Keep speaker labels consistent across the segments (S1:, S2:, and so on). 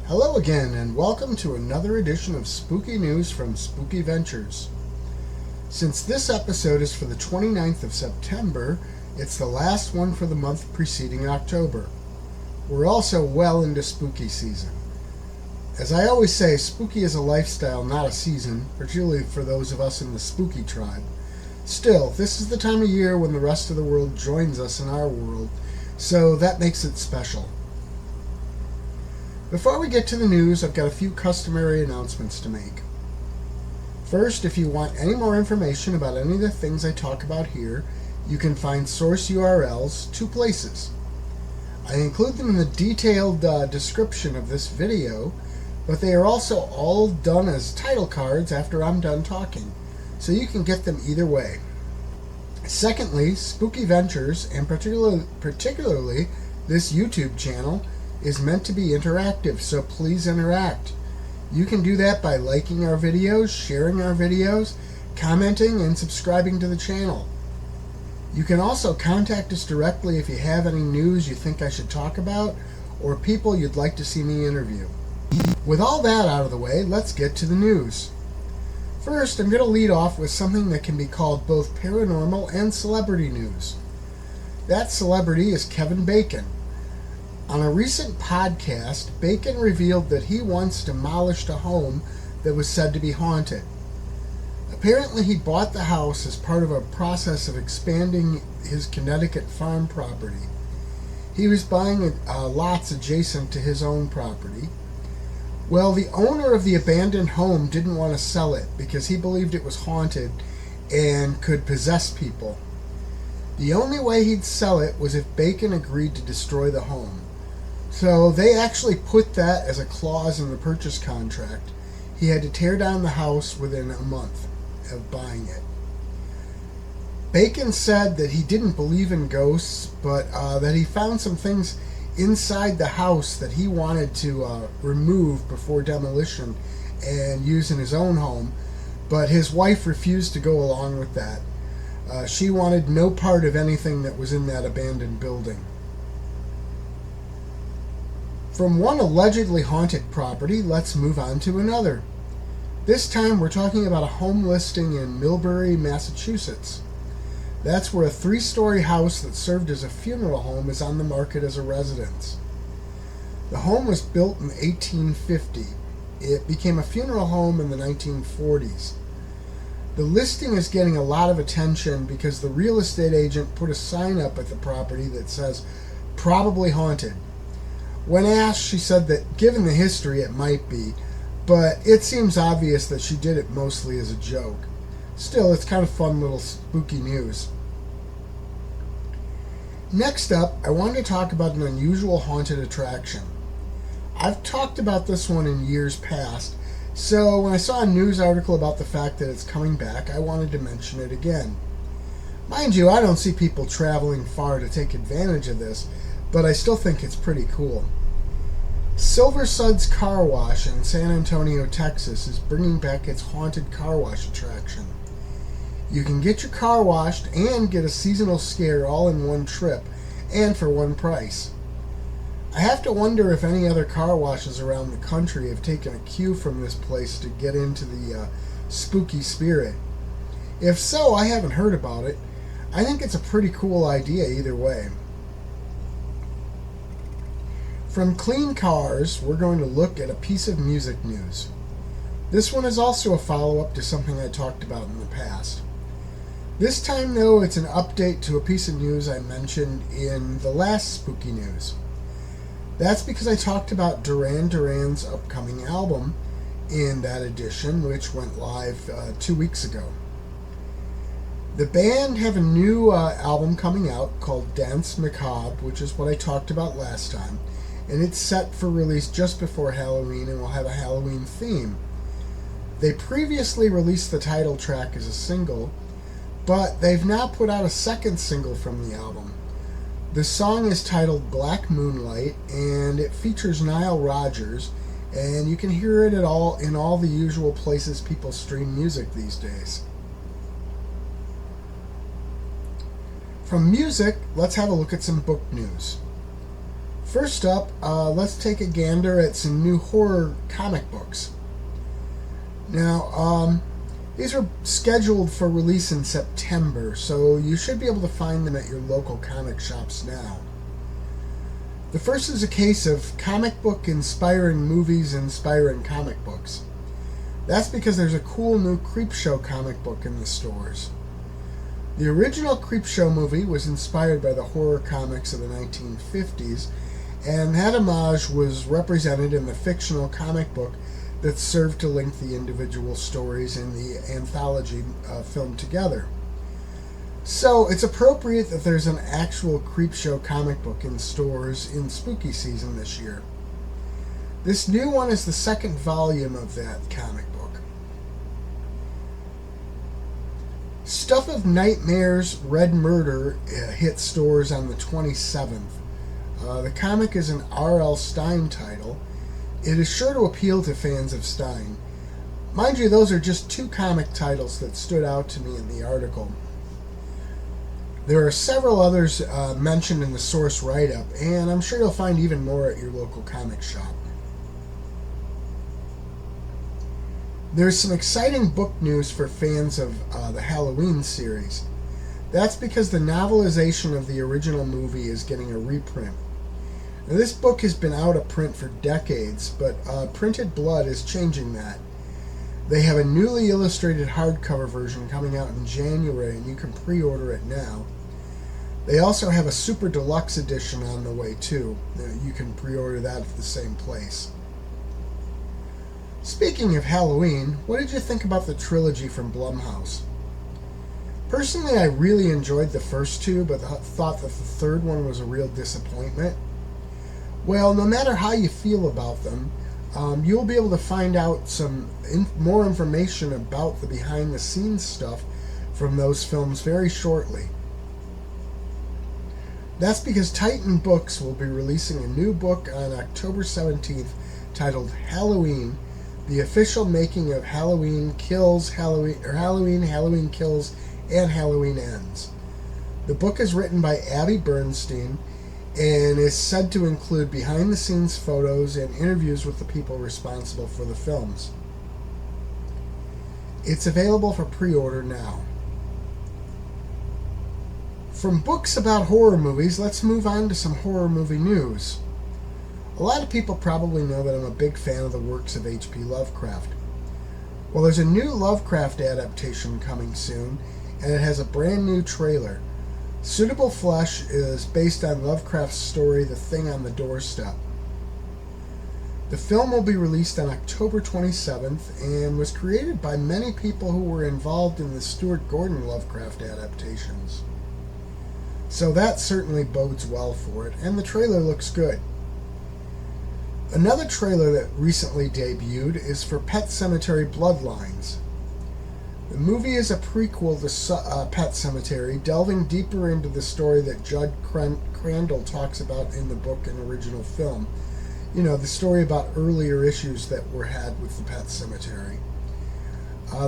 S1: Hello again, and welcome to another edition of Spooky News from Spooky Ventures. Since this episode is for the 29th of September, it's the last one for the month preceding October. We're also well into spooky season. As I always say, spooky is a lifestyle, not a season, particularly for those of us in the spooky tribe. Still, this is the time of year when the rest of the world joins us in our world, so that makes it special. Before we get to the news, I've got a few customary announcements to make. First, if you want any more information about any of the things I talk about here, you can find source URLs two places. I include them in the detailed description of this video, but they are also all done as title cards after I'm done talking, so you can get them either way. Secondly, Spooky Ventures, and particularly this YouTube channel, is meant to be interactive, so please interact. You can do that by liking our videos, sharing our videos, commenting, and subscribing to the channel. You can also contact us directly if you have any news you think I should talk about, or people you'd like to see me interview. With all that out of the way, let's get to the news. First, I'm going to lead off with something that can be called both paranormal and celebrity news. That celebrity is Kevin Bacon. On a recent podcast, Bacon revealed that he once demolished a home that was said to be haunted. Apparently, he bought the house as part of a process of expanding his Connecticut farm property. He was buying lots adjacent to his own property. Well, the owner of the abandoned home didn't want to sell it because he believed it was haunted and could possess people. The only way he'd sell it was if Bacon agreed to destroy the home. So they actually put that as a clause in the purchase contract. He had to tear down the house within a month of buying it. Bacon said that he didn't believe in ghosts, but that he found some things inside the house that he wanted to remove before demolition and use in his own home, but his wife refused to go along with that. She wanted no part of anything that was in that abandoned building. From one allegedly haunted property, let's move on to another. This time we're talking about a home listing in Millbury, Massachusetts. That's where a 3-story house that served as a funeral home is on the market as a residence. The home was built in 1850. It became a funeral home in the 1940s. The listing is getting a lot of attention because the real estate agent put a sign up at the property that says, "Probably haunted." When asked, she said that given the history, it might be, but it seems obvious that she did it mostly as a joke. Still, it's kind of fun little spooky news. Next up, I wanted to talk about an unusual haunted attraction. I've talked about this one in years past, so when I saw a news article about the fact that it's coming back, I wanted to mention it again. Mind you, I don't see people traveling far to take advantage of this, but I still think it's pretty cool. Silver Suds Car Wash in San Antonio, Texas is bringing back its haunted car wash attraction. You can get your car washed and get a seasonal scare all in one trip, and for one price. I have to wonder if any other car washes around the country have taken a cue from this place to get into the spooky spirit. If so, I haven't heard about it. I think it's a pretty cool idea either way. From Clean Cars, we're going to look at a piece of music news. This one is also a follow-up to something I talked about in the past. This time, though, it's an update to a piece of news I mentioned in the last spooky news. That's because I talked about Duran Duran's upcoming album in that edition, which went live 2 weeks ago. The band have a new album coming out called Danse Macabre, which is what I talked about last time, and it's set for release just before Halloween and will have a Halloween theme. They previously released the title track as a single, but they've now put out a second single from the album. The song is titled Black Moonlight, and it features Nile Rodgers, and you can hear it in all the usual places people stream music these days. From music, let's have a look at some book news. First up, let's take a gander at some new horror comic books. Now, these are scheduled for release in September, so you should be able to find them at your local comic shops now. The first is a case of comic book inspiring movies inspiring comic books. That's because there's a cool new Creepshow comic book in the stores. The original Creepshow movie was inspired by the horror comics of the 1950s, and that homage was represented in the fictional comic book that served to link the individual stories in the anthology film together. So it's appropriate that there's an actual Creepshow comic book in stores in spooky season this year. This new one is the second volume of that comic book. Stuff of Nightmares Red Murder hit stores on the 27th. The comic is an R.L. Stine title. It is sure to appeal to fans of Stine. Mind you, those are just two comic titles that stood out to me in the article. There are several others mentioned in the source write-up, and I'm sure you'll find even more at your local comic shop. There's some exciting book news for fans of the Halloween series. That's because the novelization of the original movie is getting a reprint. Now, this book has been out of print for decades, but Printed Blood is changing that. They have a newly illustrated hardcover version coming out in January, and you can pre-order it now. They also have a super deluxe edition on the way, too. You can pre-order that at the same place. Speaking of Halloween, what did you think about the trilogy from Blumhouse? Personally, I really enjoyed the first two, but thought that the third one was a real disappointment. Well, no matter how you feel about them, you'll be able to find out some more information about the behind-the-scenes stuff from those films very shortly. That's because Titan Books will be releasing a new book on October 17th titled Halloween, the official making of Halloween Kills, Halloween Kills, and Halloween Ends. The book is written by Abby Bernstein and is said to include behind-the-scenes photos and interviews with the people responsible for the films. It's available for pre-order now. From books about horror movies, let's move on to some horror movie news. A lot of people probably know that I'm a big fan of the works of H.P. Lovecraft. Well, there's a new Lovecraft adaptation coming soon, and it has a brand new trailer. Suitable Flesh is based on Lovecraft's story The Thing on the Doorstep. The film will be released on October 27th and was created by many people who were involved in the Stuart Gordon Lovecraft adaptations. So that certainly bodes well for it, and the trailer looks good. Another trailer that recently debuted is for Pet Sematary Bloodlines. The movie is a prequel to Pet Sematary, delving deeper into the story that Judd Crandall talks about in the book and original film. You know, the story about earlier issues that were had with the Pet Sematary.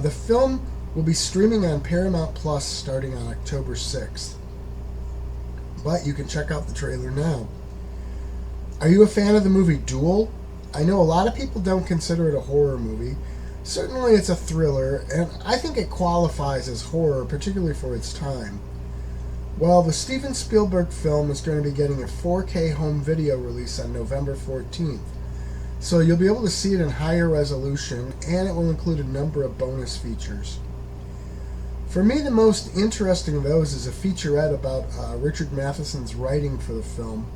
S1: The film will be streaming on Paramount Plus starting on October 6th. But you can check out the trailer now. Are you a fan of the movie Duel? I know a lot of people don't consider it a horror movie. Certainly it's a thriller, and I think it qualifies as horror, particularly for its time. Well, the Steven Spielberg film is going to be getting a 4K home video release on November 14th. So you'll be able to see it in higher resolution, and it will include a number of bonus features. For me, the most interesting of those is a featurette about Richard Matheson's writing for the film.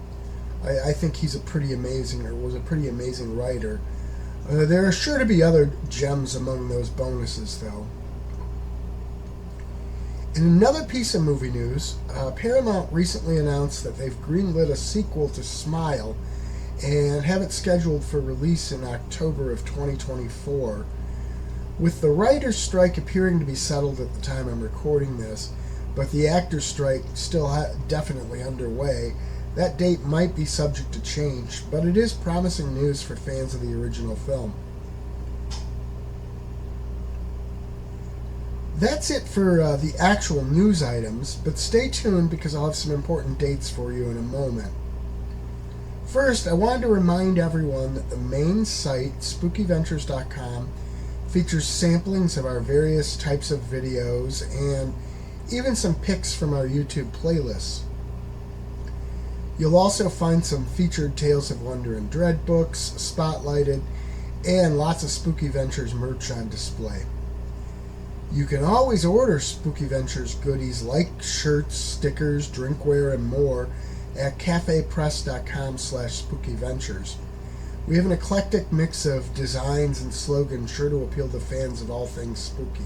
S1: I think he's was a pretty amazing writer. There are sure to be other gems among those bonuses, though. In another piece of movie news, Paramount recently announced that they've greenlit a sequel to Smile and have it scheduled for release in October of 2024. With the writer's strike appearing to be settled at the time I'm recording this, but the actor's strike still definitely underway, that date might be subject to change, but it is promising news for fans of the original film. That's it for the actual news items, but stay tuned because I'll have some important dates for you in a moment. First, I wanted to remind everyone that the main site, spookyventures.com, features samplings of our various types of videos and even some pics from our YouTube playlists. You'll also find some featured Tales of Wonder and Dread books, spotlighted, and lots of Spooky Ventures merch on display. You can always order Spooky Ventures goodies like shirts, stickers, drinkware, and more at cafepress.com/spookyventures. We have an eclectic mix of designs and slogans sure to appeal to fans of all things spooky.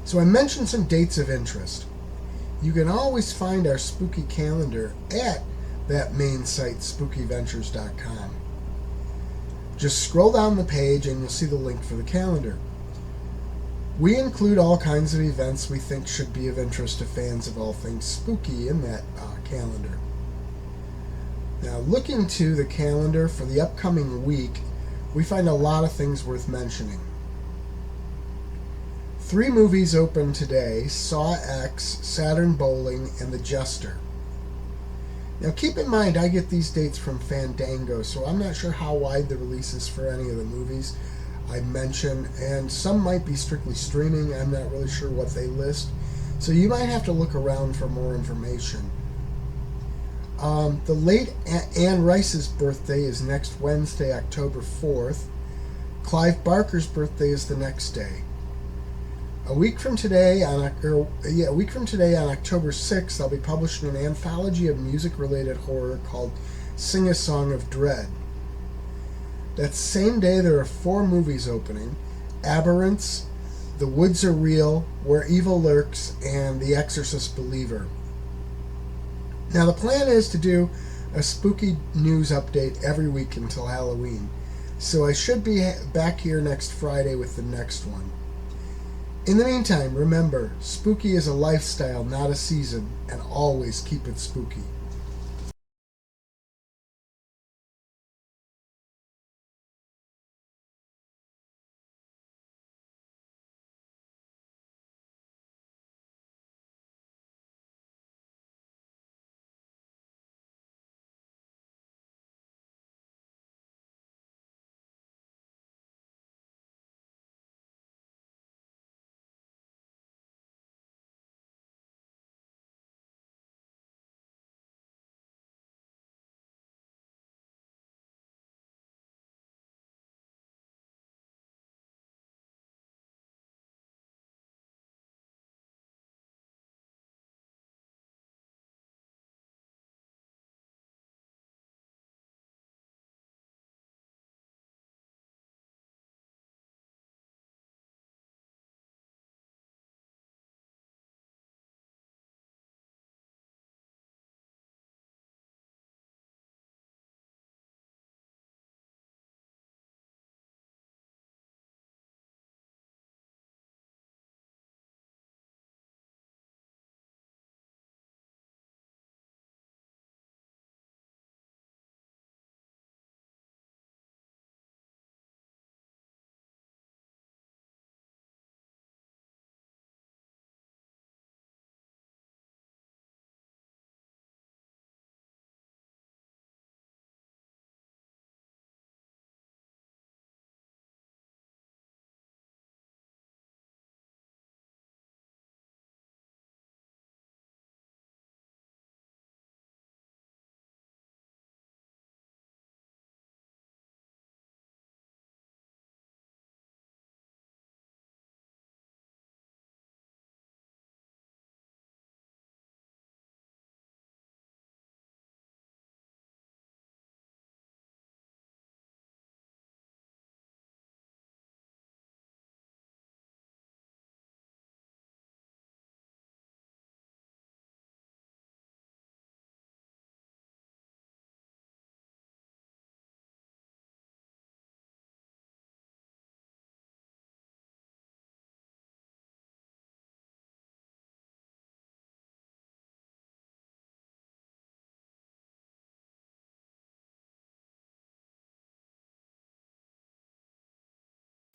S1: So I mentioned some dates of interest. You can always find our spooky calendar at that main site, spookyventures.com. Just scroll down the page and you'll see the link for the calendar. We include all kinds of events we think should be of interest to fans of all things spooky in that calendar. Now, looking to the calendar for the upcoming week, we find a lot of things worth mentioning. 3 movies open today: Saw X, Saturn Bowling, and The Jester. Now keep in mind, I get these dates from Fandango, so I'm not sure how wide the release is for any of the movies I mention, and some might be strictly streaming. I'm not really sure what they list, so you might have to look around for more information. The late Anne Rice's birthday is next Wednesday, October 4th. Clive Barker's birthday is the next day. A week from today, on October 6th, I'll be publishing an anthology of music-related horror called Sing a Song of Dread. That same day, there are 4 movies opening: Aberrants, The Woods Are Real, Where Evil Lurks, and The Exorcist Believer. Now, the plan is to do a spooky news update every week until Halloween, so I should be back here next Friday with the next one. In the meantime, remember, spooky is a lifestyle, not a season, and always keep it spooky.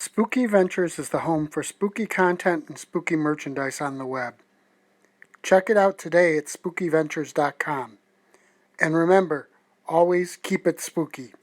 S1: Spooky Ventures is the home for spooky content and spooky merchandise on the web. Check it out today at spookyventures.com. And remember, always keep it spooky.